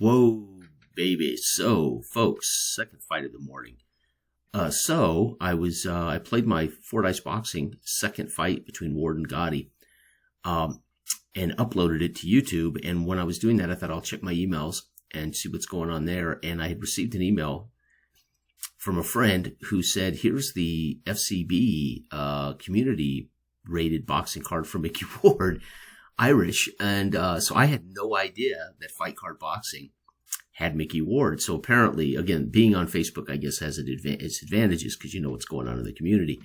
Whoa, baby. So, folks, second fight of the morning. I played my 4-Dice Boxing second fight between Ward and Gatti, and uploaded it to YouTube. And when I was doing that, I thought I'll check my emails and see what's going on there. And I had received an email from a friend who said, here's the FCB, community rated boxing card from Micky Ward, Irish. And, so I had no idea that Fight Card Boxing had Micky Ward. So apparently, again, being on Facebook, I guess, has its advantages because you know what's going on in the community.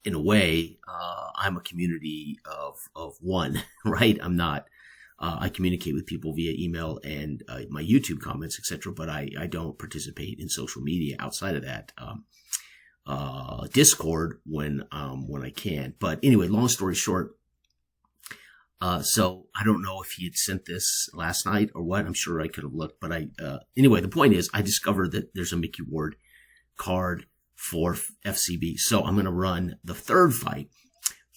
In a way, I'm a community of one, right? I'm not, I communicate with people via email and my YouTube comments, etc., but I don't participate in social media outside of that. Discord when I can. But anyway, long story short, so I don't know if he had sent this last night or what. I'm sure I could have looked, but anyway, the point is I discovered that there's a Micky Ward card for FCB. So I'm going to run the third fight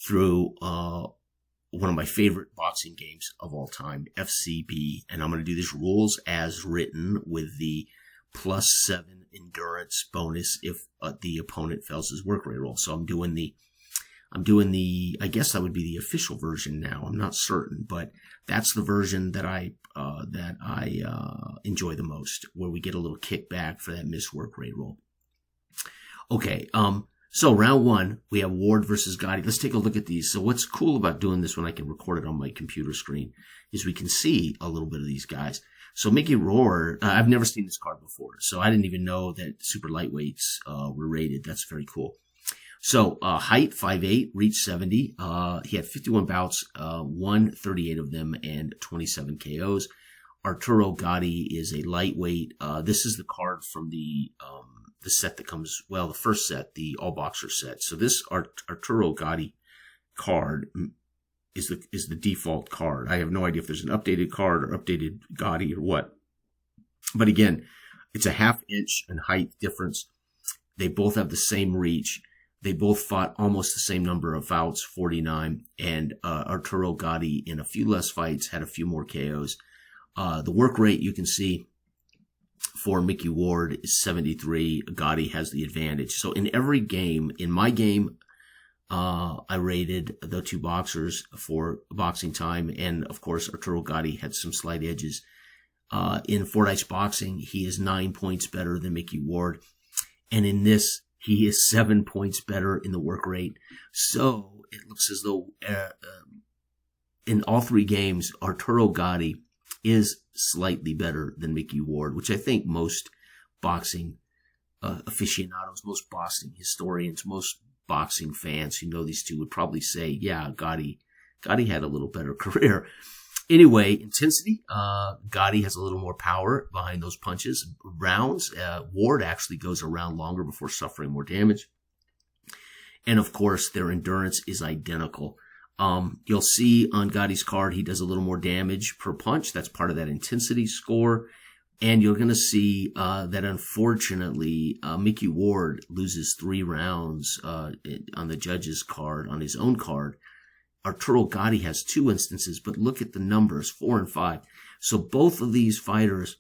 through, one of my favorite boxing games of all time, FCB. And I'm going to do this rules as written with the +7 endurance bonus if the opponent fails his work rate roll. So I'm doing the, I guess that would be the official version now. I'm not certain, but that's the version that I enjoy the most, where we get a little kickback for that missed work rate roll. Okay. So round one, we have Ward versus Gatti. Let's take a look at these. So what's cool about doing this when I can record it on my computer screen is we can see a little bit of these guys. So Micky Ward, I've never seen this card before, so I didn't even know that super lightweights were rated. That's very cool. So, height, 5'8", reach 70. He had 51 bouts, won 38 of them, and 27 KOs. Arturo Gatti is a lightweight. This is the card from the set that comes, well, the first set, the all-boxer set. So this Arturo Gatti card is the default card. I have no idea if there's an updated card or updated Gatti or what. But again, it's a half-inch in height difference. They both have the same reach. They both fought almost the same number of bouts, 49, and Arturo Gatti, in a few less fights, had a few more KOs. The work rate, you can see, for Micky Ward is 73. Gatti has the advantage. So in every game, in my game, I rated the two boxers for boxing time, and of course, Arturo Gatti had some slight edges. In 4-Dice Boxing, he is 9 points better than Micky Ward, and in this, he is 7 points better in the work rate. So it looks as though in all three games, Arturo Gatti is slightly better than Micky Ward, which I think most boxing aficionados, most boxing historians, most boxing fans who know these two would probably say, yeah, Gatti had a little better career. Anyway, intensity, Gatti has a little more power behind those punches. Rounds, Ward actually goes around longer before suffering more damage. And of course, their endurance is identical. You'll see on Gatti's card, he does a little more damage per punch. That's part of that intensity score. And you're going to see that unfortunately, Micky Ward loses 3 rounds on the judge's card, on his own card. Arturo Gatti has 2 instances, but look at the numbers, 4 and 5. So both of these fighters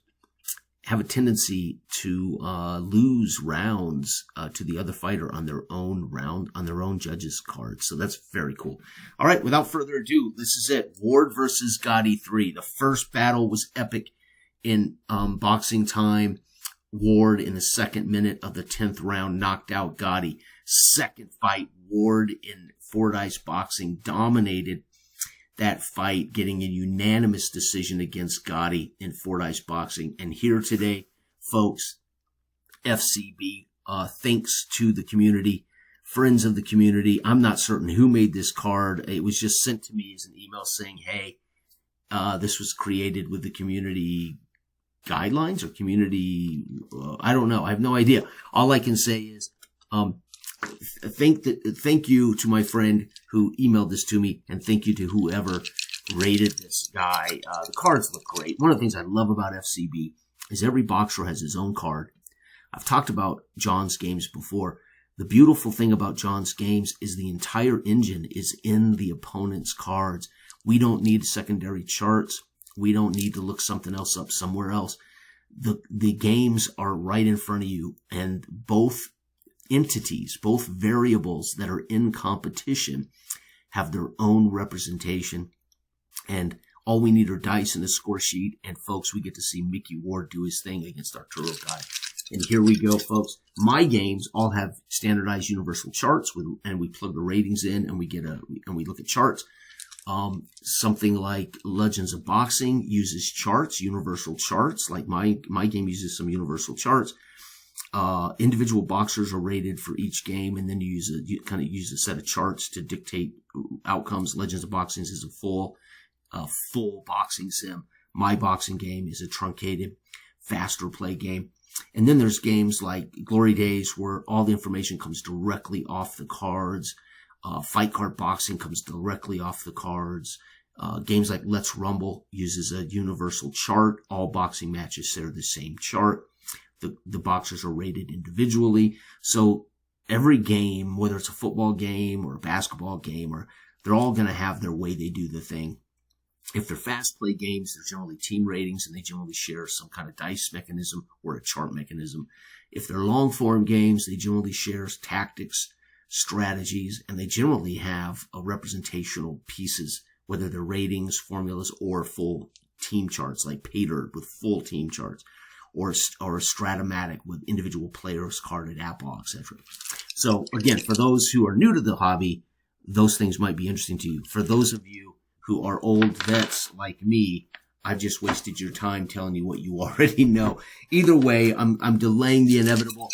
have a tendency to lose rounds to the other fighter on their own round, on their own judges' cards. So that's very cool. All right, without further ado, this is it. Ward versus Gatti 3. The first battle was epic in boxing time. Ward, in the second minute of the 10th round, knocked out Gatti. Second fight, Ward in 4-Dice Boxing dominated that fight, getting a unanimous decision against Gatti in 4-Dice Boxing. And here today, folks, FCB, thanks to the community, friends of the community. I'm not certain who made this card. It was just sent to me as an email saying, hey, this was created with the community guidelines or community, I don't know. I have no idea. All I can say is, thank you to my friend who emailed this to me, and thank you to whoever rated this guy. The cards look great. One of the things I love about FCB is every boxer has his own card. I've talked about John's games before. The beautiful thing about John's games is the entire engine is in the opponent's cards. We don't need secondary charts. We don't need to look something else up somewhere else. The games are right in front of you, and both entities, both variables that are in competition have their own representation. And all we need are dice and a score sheet. And folks, we get to see Micky Ward do his thing against Arturo Gatti. And here we go, folks. My games all have standardized universal charts, and we plug the ratings in, and we look at charts. Something like Legends of Boxing uses charts, universal charts. Like my game uses some universal charts. Individual boxers are rated for each game, and then you kind of use a set of charts to dictate outcomes. Legends of Boxing is a full boxing sim. My boxing game is a truncated, faster play game. And then there's games like Glory Days where all the information comes directly off the cards. Fight card boxing comes directly off the cards. Games like Let's Rumble uses a universal chart. All boxing matches share the same chart. The boxers are rated individually. So every game, whether it's a football game or a basketball game, they're all going to have their way they do the thing. If they're fast play games, they're generally team ratings, and they generally share some kind of dice mechanism or a chart mechanism. If they're long form games, they generally share tactics, strategies, and they generally have a representational pieces, whether they're ratings, formulas, or full team charts, like Pater with full team charts, or a Stratomatic with individual players carded at ball, etc. So again, for those who are new to the hobby, those things might be interesting to you. For those of you who are old vets like me, I've just wasted your time telling you what you already know. Either way, I'm delaying the inevitable.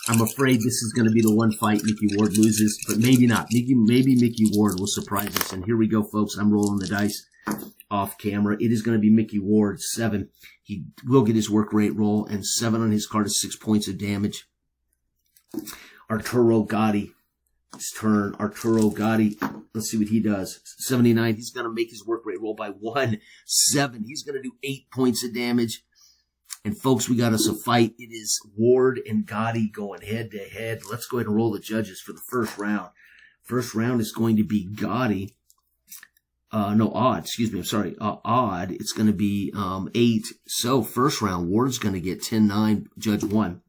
I'm afraid this is going to be the one fight Micky Ward loses, but maybe not. Maybe Micky Ward will surprise us. And here we go, folks. I'm rolling the dice off camera. It is going to be Micky Ward, 7. He will get his work rate roll, and 7 on his card is 6 points of damage. Arturo Gatti. His turn. Arturo Gatti. Let's see what he does. 79. He's going to make his work rate roll by 1. 7. He's going to do 8 points of damage. And folks, we got us a fight. It is Ward and Gatti going head to head. Let's go ahead and roll the judges for the first round. First round is going to be Gatti. Odd. Excuse me. I'm sorry. Odd. It's going to be 8. So first round, Ward's going to get 10-9. Judge 1.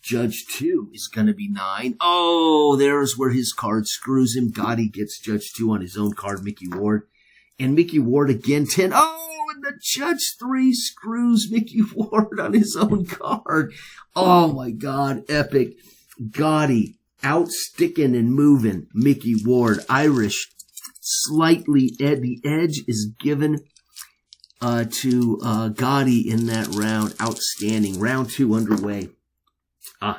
Judge 2 is going to be 9. Oh, there's where his card screws him. Gatti gets Judge 2 on his own card, Micky Ward. And Micky Ward again, 10. Oh, and the Judge 3 screws Micky Ward on his own card. Oh, my God. Epic. Gatti out-sticking and moving Micky Ward. Irish, slightly, the edge is given to Gatti in that round. Outstanding. Round 2 underway.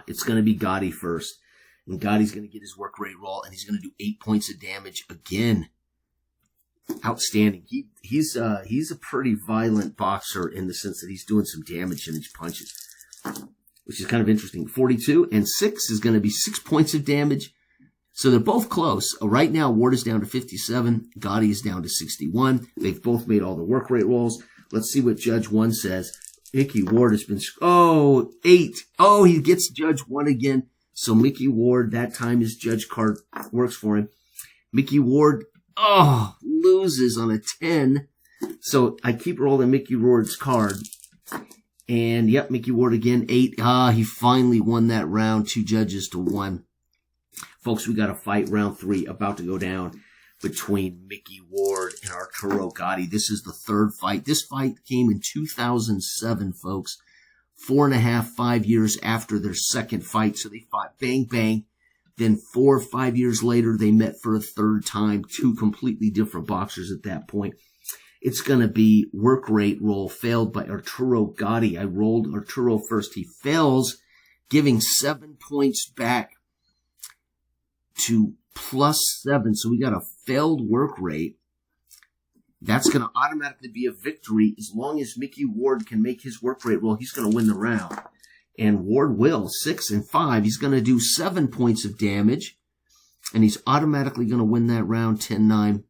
It's going to be Gatti first. And Gotti's going to get his work rate roll, and he's going to do 8 points of damage again. Outstanding. He's a pretty violent boxer in the sense that he's doing some damage in his punches, which is kind of interesting. 42 and 6 is going to be 6 points of damage. So they're both close. Right now, Ward is down to 57. Gatti is down to 61. They've both made all the work rate rolls. Let's see what Judge 1 says. Micky Ward has been, 8. Oh, he gets Judge 1 again. So Micky Ward, that time his Judge card works for him. Micky Ward, loses on a 10. So I keep rolling Micky Ward's card. And yep, Micky Ward again, 8. He finally won that round, 2 judges to 1. Folks, we got a fight, round 3, about to go down between Micky Ward and Arturo Gatti. This is the third fight. This fight came in 2007, folks. 4.5, 5 years after their second fight. So they fought bang, bang. Then 4 or 5 years later, they met for a third time. 2 completely different boxers at that point. It's going to be work rate roll failed by Arturo Gatti. I rolled Arturo first. He fails, giving 7 points back to +7. So we got a failed work rate. That's going to automatically be a victory. As long as Micky Ward can make his work rate roll, he's going to win the round. And Ward will. 6 and 5. He's going to do 7 points of damage. And he's automatically going to win that round, 10-9.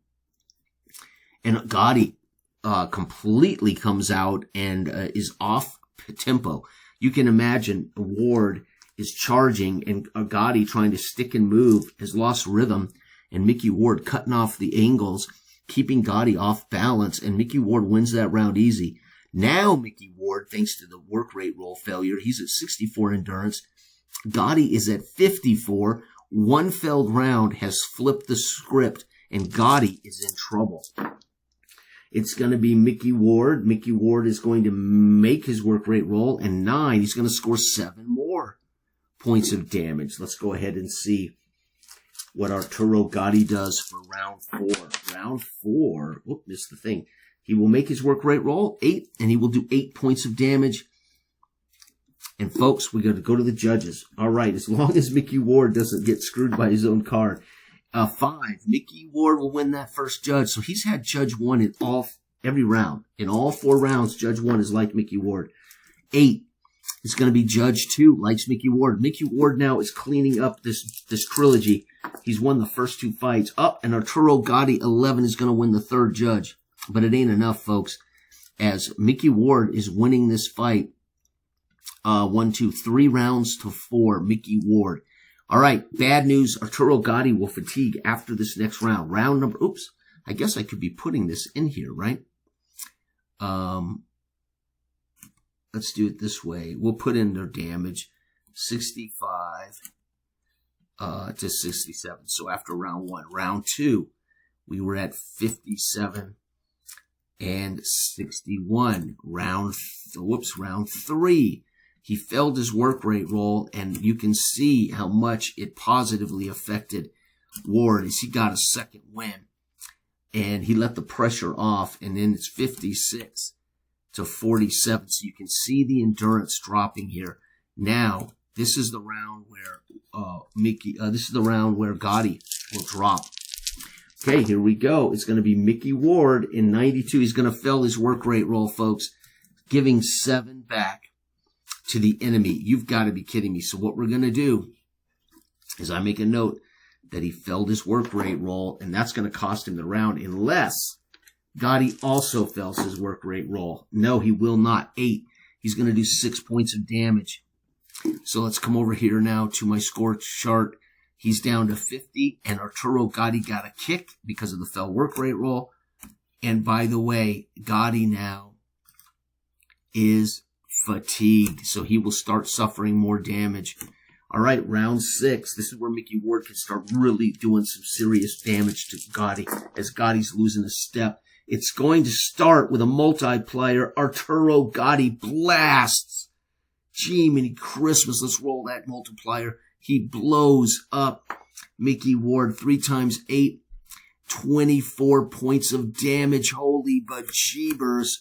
And Gatti completely comes out and is off tempo. You can imagine Ward is charging and Gatti trying to stick and move, has lost rhythm, and Micky Ward cutting off the angles. keeping Gatti off balance, and Micky Ward wins that round easy. Now Micky Ward, thanks to the work rate roll failure, he's at 64 endurance. Gatti is at 54. One failed round has flipped the script, and Gatti is in trouble. It's going to be Micky Ward. Micky Ward is going to make his work rate roll, and 9, he's going to score 7 more points of damage. Let's go ahead and see what Arturo Gatti does for round 4. Round 4, whoop, missed the thing. He will make his work rate roll, 8, and he will do 8 points of damage. And folks, we got to go to the judges. All right, as long as Micky Ward doesn't get screwed by his own card. 5, Micky Ward will win that first judge. So he's had judge 1 in every round. In all 4 rounds, judge 1 is like Micky Ward. 8 is going to be judge 2, likes Micky Ward. Micky Ward now is cleaning up this trilogy. He's won the first 2 fights. And Arturo Gatti, 11, is going to win the 3rd judge. But it ain't enough, folks, as Micky Ward is winning this fight. 1, 2, 3 rounds to 4, Micky Ward. All right, bad news. Arturo Gatti will fatigue after this next round. Round number, oops, I guess I could be putting this in here, right? Let's do it this way. We'll put in their damage, 65 to 67. So after round 1. Round 2, we were at 57 and 61. Round 3. He failed his work rate roll, and you can see how much it positively affected Ward as he got a second win. And he let the pressure off, and then it's 56 to 47. So you can see the endurance dropping here. Now, this is the round where this is the round where Gatti will drop. Okay, here we go. It's going to be Micky Ward in 92. He's going to fail his work rate roll, folks, giving 7 back to the enemy. You've got to be kidding me. So what we're going to do is I make a note that he failed his work rate roll, and that's going to cost him the round unless Gatti also fails his work rate roll. No, he will not. 8. He's going to do 6 points of damage. So let's come over here now to my score chart. He's down to 50, and Arturo Gatti got a kick because of the failed work rate roll. And by the way, Gatti now is fatigued, so he will start suffering more damage. All right, round 6. This is where Micky Ward can start really doing some serious damage to Gatti as Gotti's losing a step. It's going to start with a multiplier. Arturo Gatti blasts. Gee, many Christmas. Let's roll that multiplier. He blows up Micky Ward 3 times 8. 24 points of damage. Holy bejeebers.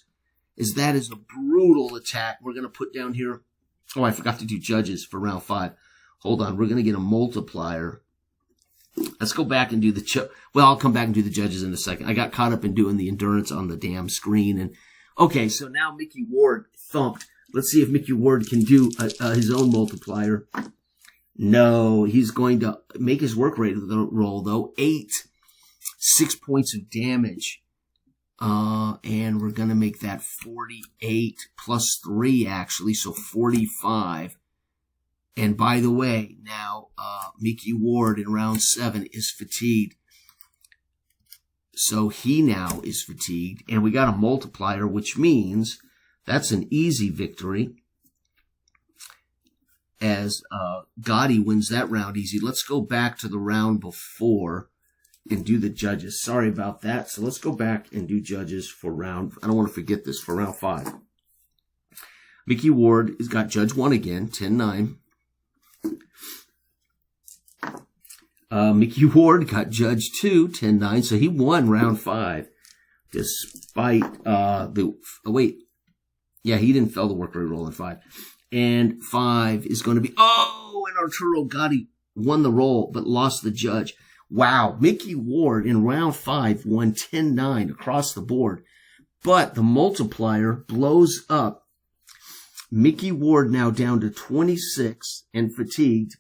As that is a brutal attack. We're going to put down here. Oh, I forgot to do judges for round 5. Hold on. We're going to get a multiplier. Let's go back and do the... Well, I'll come back and do the judges in a second. I got caught up in doing the endurance on the damn screen. And okay, so now Micky Ward thumped. Let's see if Micky Ward can do his own multiplier. No, he's going to make his work rate roll, though. 8. 6 points of damage. And we're going to make that 48 plus 3, actually, so 45. And by the way, now Micky Ward in round 7 is fatigued. So he now is fatigued. And we got a multiplier, which means that's an easy victory as Gatti wins that round easy. Let's go back to the round before and do the judges. Sorry about that. So let's go back and do judges for round... I don't want to forget this, for round 5. Micky Ward has got judge 1 again, 10-9. Micky Ward got judge 2, 10-9. So he won round 5 despite yeah, he didn't fail the work rate roll in 5. And 5 is going to be... Oh, and Arturo Gatti won the roll but lost the judge. Wow, Micky Ward in round 5 won 10-9 across the board. But the multiplier blows up. Micky Ward now down to 26 and fatigued.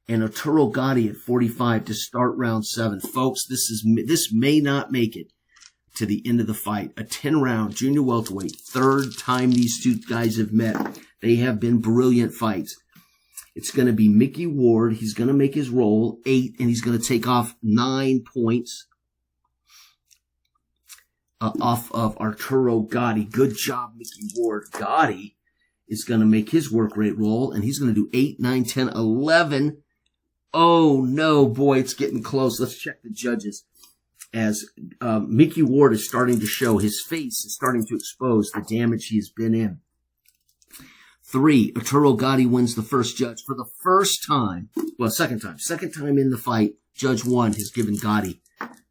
And Arturo Gatti at 45 to start round 7. Folks, this may not make it to the end of the fight. A 10-round junior welterweight. 3rd time these two guys have met. They have been brilliant fights. It's going to be Micky Ward. He's going to make his roll, 8, and he's going to take off 9 points. off of Arturo Gatti. Good job, Micky Ward. Gatti is going to make his work rate roll, and he's going to do 8, 9, 10, 11. Oh, no, boy, it's getting close. Let's check the judges. As Micky Ward is starting to show, his face is starting to expose the damage he has been in. 3, Arturo Gatti wins the first judge for the first time. Well, second time in the fight. Judge 1 has given Gatti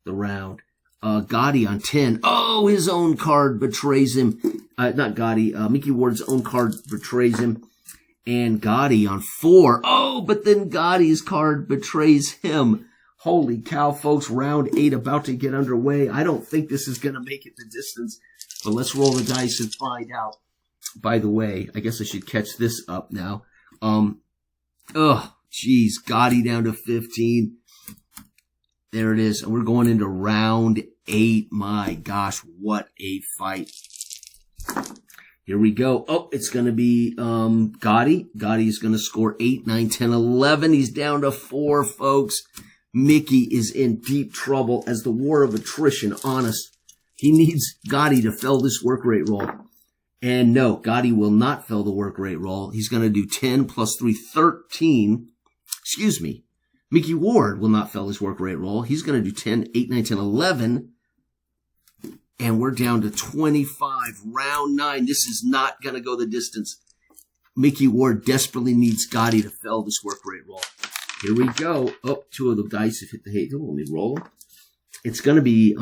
the round. Gatti on 10. Oh, his own card betrays him. Not Gatti. Micky Ward's own card betrays him. And Gatti on 4. Oh, but then Gotti's card betrays him. Holy cow, folks. Round 8 about to get underway. I don't think this is going to make it the distance. But let's roll the dice and find out. By the way, I guess I should catch this up now. Geez. Gatti down to 15. There it is. And we're going into round 8. My gosh, what a fight. Here we go. Oh, it's going to be Gatti. Gatti is going to score 8, 9, 10, 11. He's down to 4, folks. Micky is in deep trouble as the war of attrition, honest. He needs Gatti to fill this work rate roll. And no, Gatti will not fill the work rate roll. He's going to do 10 plus 3, 13. Excuse me. Micky Ward will not fill his work rate roll. He's going to do 10, 8, 9, 10, 11. And we're down to 25. Round 9. This is not going to go the distance. Micky Ward desperately needs Gatti to fill this work rate roll. Here we go. Oh, 2 of the dice have hit the hay. Let me roll. It's going to be,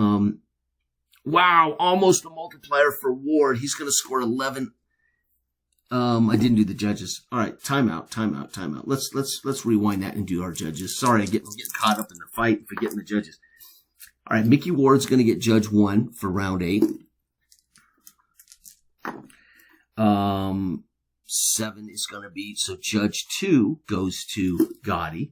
wow, almost a multiplier for Ward. He's going to score 11. I didn't do the judges. All right, timeout. Let's rewind that and do our judges. Sorry, I'm getting caught up in the fight, forgetting the judges. All right, Micky Ward's going to get judge 1 for round 8. 7 is going to be, so judge 2 goes to Gatti.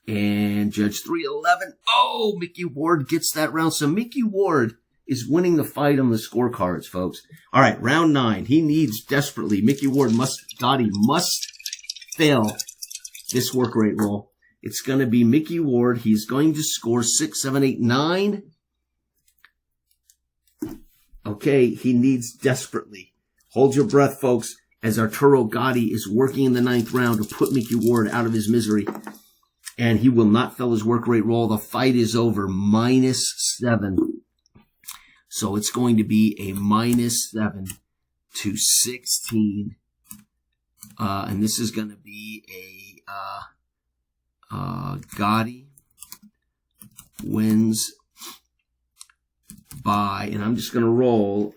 And judge 3, 11. Oh, Micky Ward gets that round. So Micky Ward is winning the fight on the scorecards, folks. All right, round 9. He needs desperately. Gatti must fail this work rate roll. It's going to be Micky Ward. He's going to score 6, 7, 8, 9. Okay, he needs desperately. Hold your breath, folks, as Arturo Gatti is working in the 9th round to put Micky Ward out of his misery. And he will not fill his work rate roll. The fight is over. -7. So it's going to be a -7 to 16. And this is going to be a Gatti wins by, and I'm just going to roll.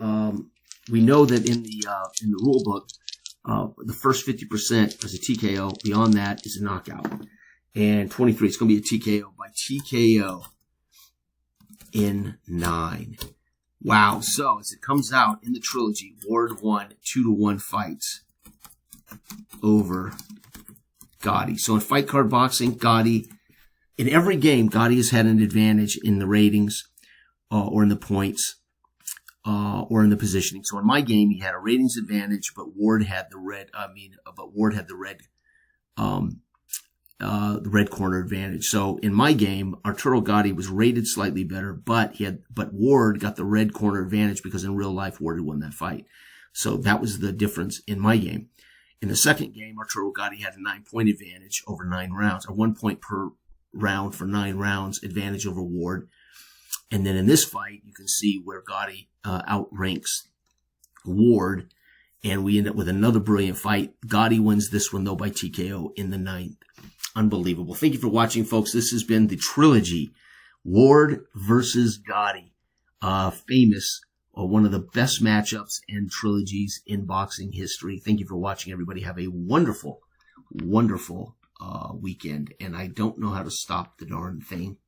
We know that in the rule book, the first 50% is a TKO. Beyond that is a knockout. And 23, it's going to be a TKO by TKO in 9. Wow. So as it comes out in the trilogy, Ward won 2-1 fights over Gatti. So in fight card boxing, Gatti, in every game, Gatti has had an advantage in the ratings or in the points or in the positioning. So in my game, he had a ratings advantage, but Ward had the red corner advantage. So in my game, Arturo Gatti was rated slightly better, but Ward got the red corner advantage because in real life, Ward had won that fight. So that was the difference in my game. In the second game, Arturo Gatti had a 9-point advantage over 9 rounds, or 1 point per round for 9 rounds advantage over Ward. And then in this fight, you can see where Gatti outranks Ward, and we end up with another brilliant fight. Gatti wins this one, though, by TKO in the 9th. Unbelievable. Thank you for watching, folks. This has been the trilogy, Ward versus Gatti. Famous, one of the best matchups and trilogies in boxing history. Thank you for watching, everybody. Have a wonderful, wonderful weekend. And I don't know how to stop the darn thing.